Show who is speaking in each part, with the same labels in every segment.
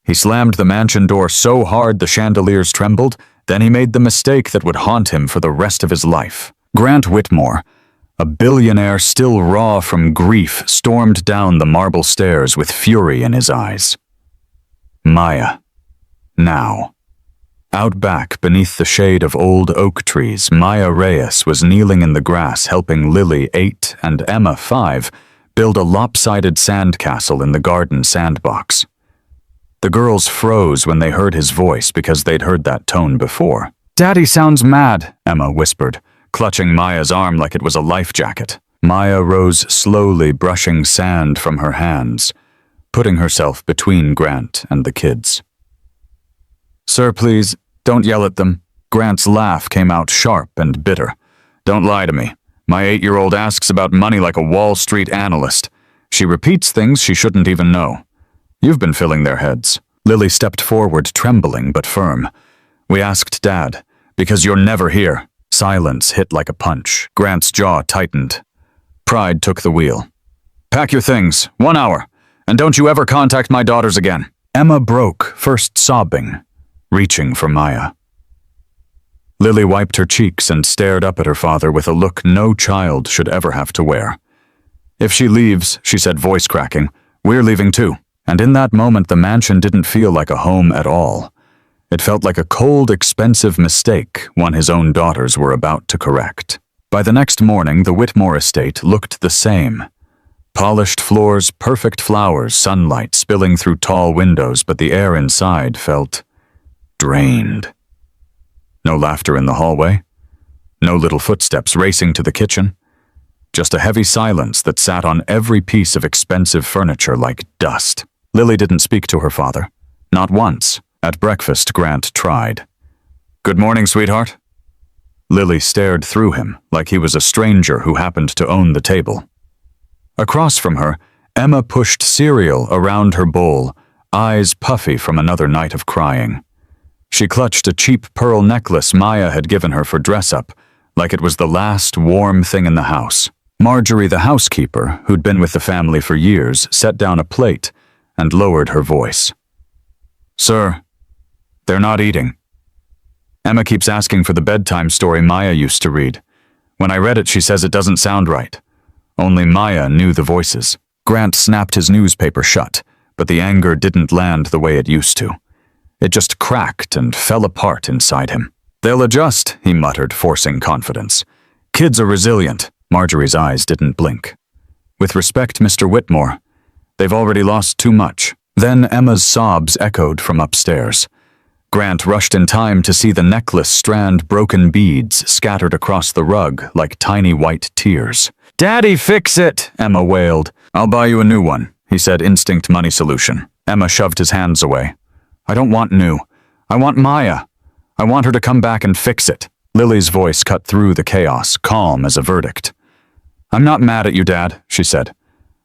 Speaker 1: He slammed the mansion door so hard the chandeliers trembled, then he made the mistake that would haunt him for the rest of his life. Grant Whitmore, a billionaire still raw from grief, stormed down the marble stairs with fury in his eyes. Maya. Now. Out back, beneath the shade of old oak trees, Maya Reyes was kneeling in the grass helping Lily, 8, and Emma, 5, build a lopsided sandcastle in the garden sandbox. The girls froze when they heard his voice because they'd heard that tone before. "Daddy sounds mad," Emma whispered, clutching Maya's arm like it was a life jacket. Maya rose slowly, brushing sand from her hands, putting herself between Grant and the kids. "Sir, please, don't yell at them." Grant's laugh came out sharp and bitter. "Don't lie to me. My 8-year-old asks about money like a Wall Street analyst. She repeats things she shouldn't even know. You've been filling their heads." Lily stepped forward, trembling but firm. "We asked Dad, because you're never here." Silence hit like a punch. Grant's jaw tightened. Pride took the wheel. "Pack your things. 1 hour. And don't you ever contact my daughters again." Emma broke, first sobbing, reaching for Maya. Lily wiped her cheeks and stared up at her father with a look no child should ever have to wear. "If she leaves," she said, voice cracking, "we're leaving too." And in that moment the mansion didn't feel like a home at all. It felt like a cold, expensive mistake one his own daughters were about to correct. By the next morning, the Whitmore estate looked the same. Polished floors, perfect flowers, sunlight spilling through tall windows, but the air inside felt drained. No laughter in the hallway. No little footsteps racing to the kitchen. Just a heavy silence that sat on every piece of expensive furniture like dust. Lily didn't speak to her father. Not once. At breakfast, Grant tried. "Good morning, sweetheart." Lily stared through him like he was a stranger who happened to own the table. Across from her, Emma pushed cereal around her bowl, eyes puffy from another night of crying. She clutched a cheap pearl necklace Maya had given her for dress-up, like it was the last warm thing in the house. Marjorie, the housekeeper, who'd been with the family for years, set down a plate and lowered her voice. "Sir, they're not eating. Emma keeps asking for the bedtime story Maya used to read. When I read it, she says it doesn't sound right. Only Maya knew the voices." Grant snapped his newspaper shut, but the anger didn't land the way it used to. It just cracked and fell apart inside him. "They'll adjust," he muttered, forcing confidence. "Kids are resilient." Marjorie's eyes didn't blink. "With respect, Mr. Whitmore, they've already lost too much." Then Emma's sobs echoed from upstairs. Grant rushed in time to see the necklace strand broken beads scattered across the rug like tiny white tears. "Daddy, fix it!" Emma wailed. "I'll buy you a new one," he said, instinct money solution. Emma shoved his hands away. "I don't want new. I want Maya. I want her to come back and fix it." Lily's voice cut through the chaos, calm as a verdict. "I'm not mad at you, Dad," she said.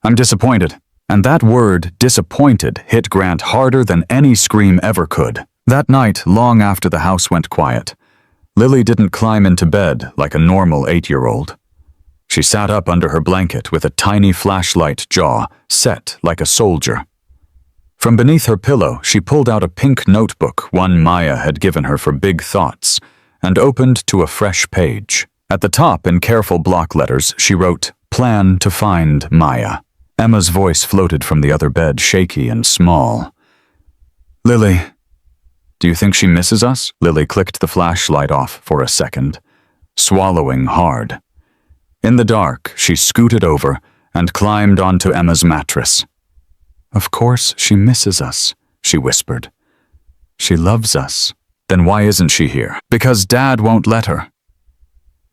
Speaker 1: "I'm disappointed." And that word, disappointed, hit Grant harder than any scream ever could. That night, long after the house went quiet, Lily didn't climb into bed like a normal 8-year-old. She sat up under her blanket with a tiny flashlight jaw, set like a soldier. From beneath her pillow, she pulled out a pink notebook one Maya had given her for big thoughts, and opened to a fresh page. At the top, in careful block letters, she wrote, "Plan to find Maya." Emma's voice floated from the other bed, shaky and small. "Lily, do you think she misses us?" Lily clicked the flashlight off for a second, swallowing hard. In the dark, she scooted over and climbed onto Emma's mattress. "Of course she misses us," she whispered. "She loves us. Then why isn't she here?" "Because Dad won't let her."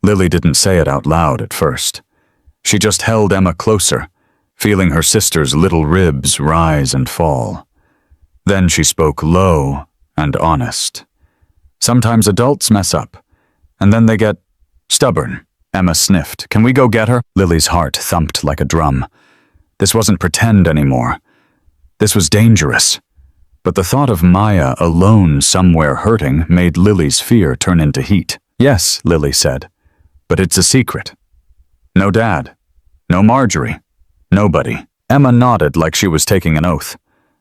Speaker 1: Lily didn't say it out loud at first. She just held Emma closer, feeling her sister's little ribs rise and fall. Then she spoke low and honest. "Sometimes adults mess up, and then they get stubborn." Emma sniffed. "Can we go get her?" Lily's heart thumped like a drum. This wasn't pretend anymore. This was dangerous. But the thought of Maya alone somewhere hurting made Lily's fear turn into heat. "Yes," Lily said, "but it's a secret. No Dad. No Marjorie. Nobody." Emma nodded like she was taking an oath.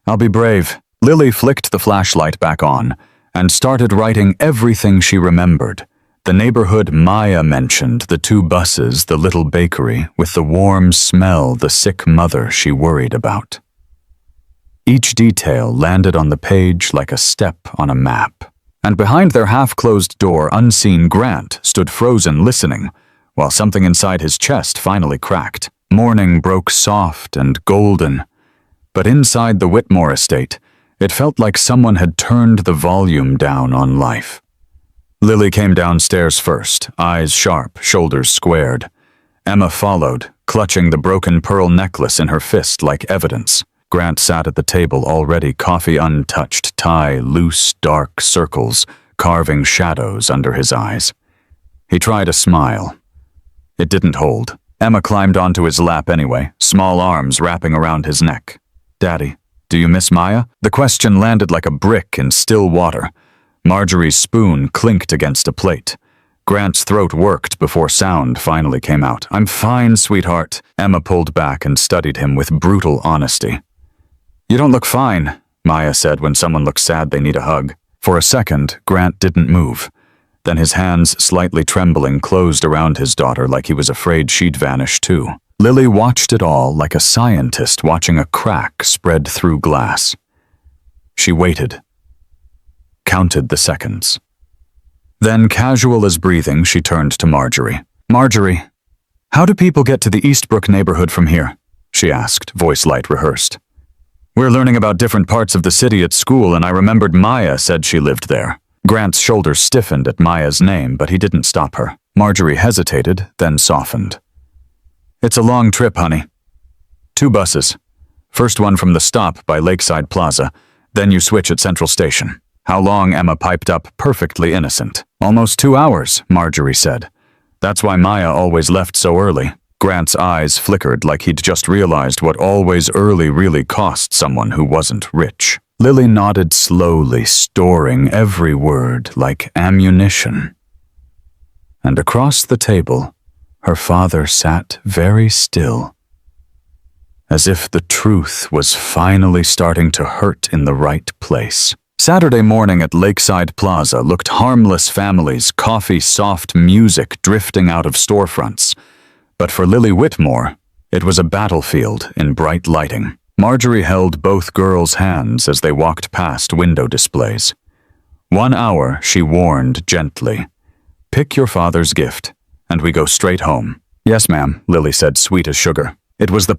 Speaker 1: "I'll be brave." Lily flicked the flashlight back on and started writing everything she remembered. The neighborhood Maya mentioned, the 2 buses, the little bakery, with the warm smell, the sick mother she worried about. Each detail landed on the page like a step on a map. And behind their half-closed door, unseen Grant stood frozen listening, while something inside his chest finally cracked. Morning broke soft and golden, but inside the Whitmore estate, it felt like someone had turned the volume down on life. Lily came downstairs first, eyes sharp, shoulders squared. Emma followed, clutching the broken pearl necklace in her fist like evidence. Grant sat at the table already, coffee untouched, tie loose, dark circles, carving shadows under his eyes. He tried a smile. It didn't hold. Emma climbed onto his lap anyway, small arms wrapping around his neck. "Daddy, do you miss Maya?" The question landed like a brick in still water. Marjorie's spoon clinked against a plate. Grant's throat worked before sound finally came out. "I'm fine, sweetheart." Emma pulled back and studied him with brutal honesty. "You don't look fine," Maya said when someone looks sad they need a hug. For a second, Grant didn't move. Then his hands, slightly trembling, closed around his daughter like he was afraid she'd vanish too. Lily watched it all like a scientist watching a crack spread through glass. She waited. Counted the seconds. Then, casual as breathing, she turned to Marjorie. "Marjorie, how do people get to the Eastbrook neighborhood from here?" she asked, voice light rehearsed. "We're learning about different parts of the city at school, and I remembered Maya said she lived there." Grant's shoulders stiffened at Maya's name, but he didn't stop her. Marjorie hesitated, then softened. "It's a long trip, honey. 2 buses. First one from the stop by Lakeside Plaza, then you switch at Central Station." "How long?" Emma piped up, perfectly innocent. "Almost 2 hours, Marjorie said. "That's why Maya always left so early." Grant's eyes flickered like he'd just realized what always early really cost someone who wasn't rich. Lily nodded slowly, storing every word like ammunition. And across the table, her father sat very still, as if the truth was finally starting to hurt in the right place. Saturday morning at Lakeside Plaza looked harmless families, coffee, soft music drifting out of storefronts. But for Lily Whitmore, it was a battlefield in bright lighting. Marjorie held both girls' hands as they walked past window displays. 1 hour, she warned gently. "Pick your father's gift, and we go straight home." "Yes, ma'am," Lily said, sweet as sugar. It was the